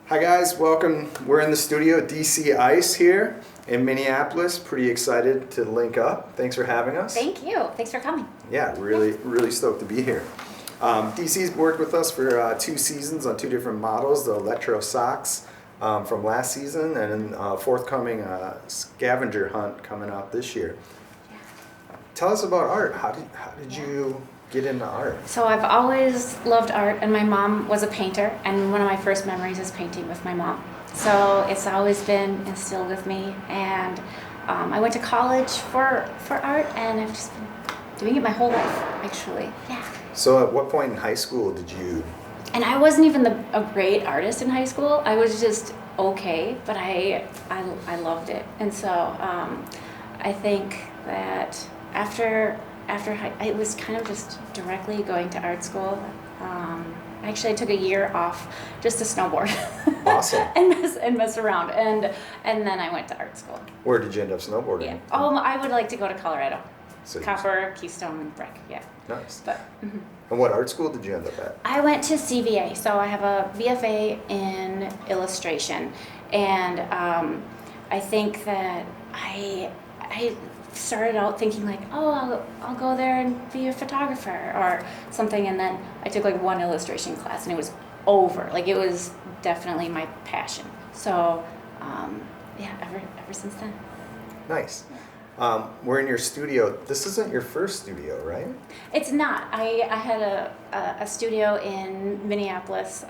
Hi guys, welcome. We're in the studio at DC Ice here in Minneapolis. Pretty excited to link up. Thanks for having us. Thank you. Thanks for coming. Yeah, really stoked to be here. DC's worked with us for 2 seasons on 2 different models, the Electrosocks from last season, and forthcoming Scavenger Hunt coming out this year. Tell us about art. How did you get into art? So I've always loved art, and my mom was a painter, and one of my first memories is painting with my mom. So it's always been instilled with me, and I went to college for art, and I've just been doing it my whole life, actually. Yeah. So at what point in high school did you... And I wasn't even a great artist in high school. I was just okay, but I loved it. And so I think that after I was kind of just directly going to art school. Actually, I took a year off just to snowboard. Awesome. and mess around, and then I went to art school. Where did you end up snowboarding? Yeah. I would like to go to Colorado. So Copper, Keystone, and Breck. Yeah. Nice. But. And what art school did you end up at? I went to CVA, so I have a VFA in illustration, and I think that I started out thinking like, oh, I'll go there and be a photographer or something, and then I took like one illustration class, and it was over. Like it was definitely my passion. So yeah, ever since then. Nice. We're in your studio. This isn't your first studio, right? It's not. I had a studio in Minneapolis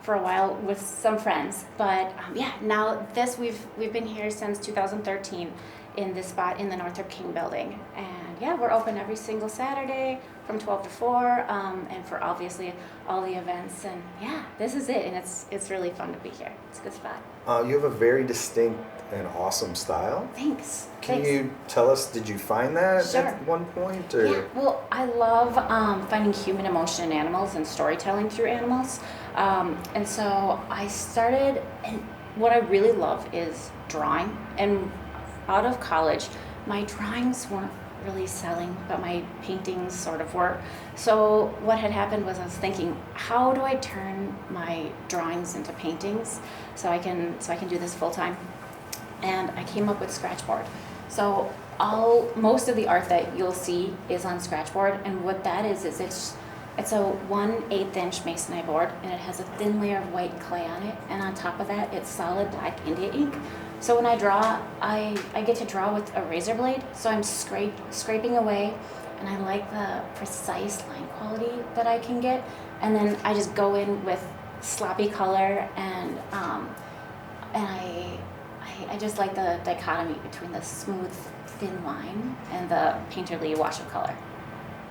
for a while with some friends, but yeah, now we've been here since 2013 in this spot in the Northrop King building, and yeah, we're open every single Saturday from 12 to 4, and for obviously all the events, and yeah, this is it, and it's really fun to be here. It's a good spot. You have a very distinct and awesome style. Thanks. Can you tell us, did you find that Sure. at one point? Or? Yeah, well, I love finding human emotion in animals and storytelling through animals. And so I started, and what I really love is drawing. And out of college, my drawings weren't really selling, but my paintings sort of were. So what had happened was I was thinking, how do I turn my drawings into paintings so I can do this full time? And I came up with Scratchboard. So most of the art that you'll see is on Scratchboard, and what that is it's a 1/8 inch masonite board, and it has a thin layer of white clay on it, and on top of that it's solid black India ink. So when I draw, I get to draw with a razor blade, so I'm scraping away, and I like the precise line quality that I can get, and then I just go in with sloppy color, and I just like the dichotomy between the smooth, thin line and the painterly wash of color.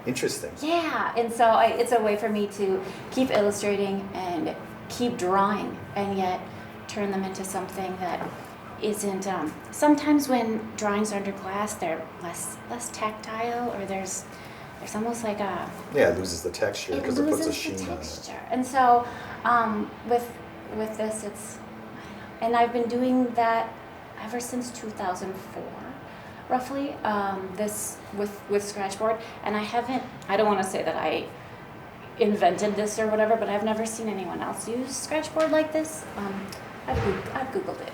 Interesting. Yeah, and so it's a way for me to keep illustrating and keep drawing, and yet turn them into something that isn't. Sometimes when drawings are under glass, they're less tactile, or there's almost like a. Yeah, it loses the texture because it puts a sheen on it. Texture, and so with this, it's. And I've been doing that ever since 2004, roughly, this with Scratchboard. And I don't want to say that I invented this or whatever, but I've never seen anyone else use Scratchboard like this. I've Googled it.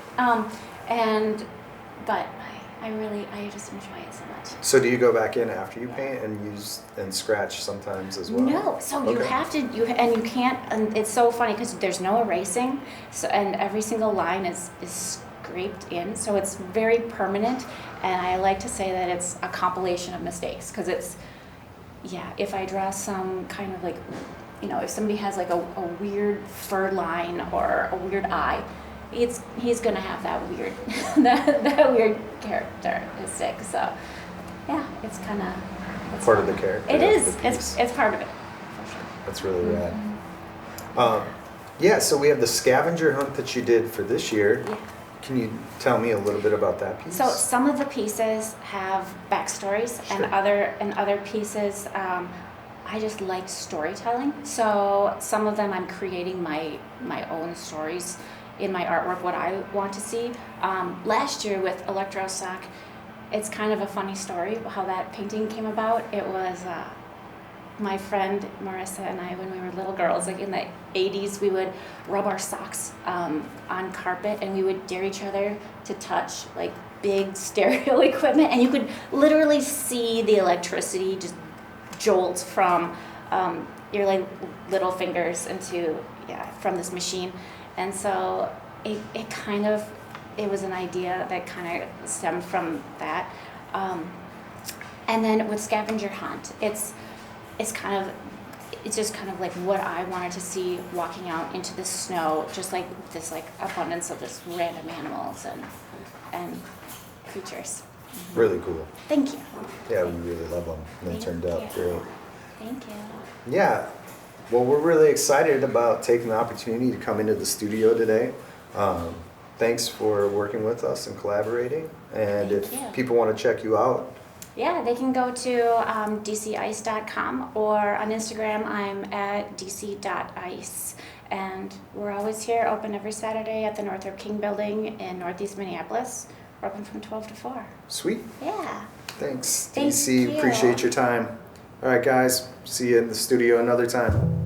But I just enjoy it so much. So do you go back in after you paint and scratch sometimes as well? No, so you have to, you can't, and it's so funny because there's no erasing, so, and every single line is scraped in, so it's very permanent, and I like to say that it's a compilation of mistakes, because it's, yeah, if I draw some kind of like, if somebody has like a weird fur line or a weird eye, he's gonna have that weird that weird characteristic. So yeah, it's kind of part of the character. It is. It's part of it for sure. That's really rad. Yeah, so we have the Scavenger Hunt that you did for this year. Yeah. Can you tell me a little bit about that piece? So some of the pieces have backstories, Sure. and other pieces I just like storytelling. So some of them I'm creating my own stories in my artwork, what I want to see. Last year with Electrosock, it's kind of a funny story how that painting came about. It was my friend Marissa and I, when we were little girls, like in the 80s, we would rub our socks on carpet, and we would dare each other to touch like big stereo equipment, and you could literally see the electricity just jolt from your like little fingers into from this machine. And so it was an idea that kind of stemmed from that. And then with Scavenger Hunt, it's just kind of like what I wanted to see walking out into the snow, just like this like abundance of just random animals and creatures. Really cool. Thank you. Yeah, we really love them. And they turned out great. Thank you. Yeah. Well, we're really excited about taking the opportunity to come into the studio today. Thanks for working with us and collaborating. And Thank if you. people want to check you out, Yeah, they can go to dcice.com, or on Instagram I'm at dc.ice. And we're always here, open every Saturday at the Northrop King Building in Northeast Minneapolis. We're open from 12 to 4. sweet. Yeah. Thanks, Thank DC. you. Appreciate your time. All right, guys. See you in the studio another time.